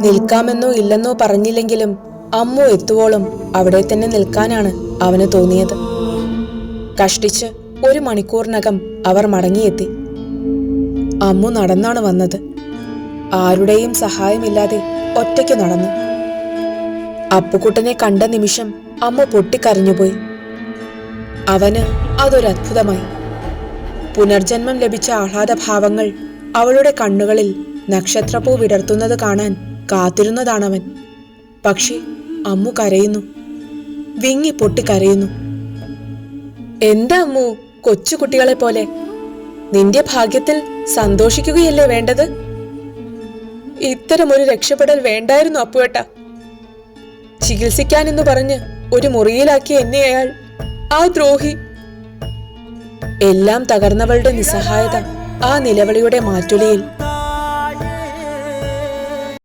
നിൽക്കാമെന്നോ ഇല്ലെന്നോ പറഞ്ഞില്ലെങ്കിലും അമ്മു എത്തുവോളം അവിടെ തന്നെ നിൽക്കാനാണ് അവന് തോന്നിയത്. കഷ്ടിച്ച് 1 മണിക്കൂറിനകം അവർ മടങ്ങിയെത്തി. അമ്മു നടന്നാണ് വന്നത്. ആരുടെയും സഹായമില്ലാതെ ഒറ്റയ്ക്ക് നടന്നു. അപ്പുക്കുട്ടനെ കണ്ട നിമിഷം അമ്മ പൊട്ടിക്കരഞ്ഞുപോയി. അവന് അതൊരത്ഭുതമായി. പുനർജന്മം ലഭിച്ച ആഹ്ലാദഭാവങ്ങൾ അവളുടെ കണ്ണുകളിൽ നക്ഷത്രപ്പൂ വിടർത്തുന്നത് കാണാൻ കാത്തിരുന്നതാണവൻ. പക്ഷേ അമ്മു കരയുന്നു, വിങ്ങി പൊട്ടിക്കരയുന്നു. എന്താ അമ്മു, കൊച്ചുകുട്ടികളെ പോലെ? നിന്റെ ഭാഗ്യത്തിൽ സന്തോഷിക്കുകയല്ലേ വേണ്ടത്? ഇത്തരമൊരു രക്ഷപ്പെടൽ വേണ്ടായിരുന്നു അപ്പുവേട്ട. ചികിത്സിക്കാനെന്ന് പറഞ്ഞ് ഒരു മുറിയിലാക്കിയ എന്നെ അയാൾ, ആ ദ്രോഹി. എല്ലാം തകർന്നവളുടെ നിസ്സഹായത ആ നിലവിളിയുടെ മാറ്റൊലിയിൽ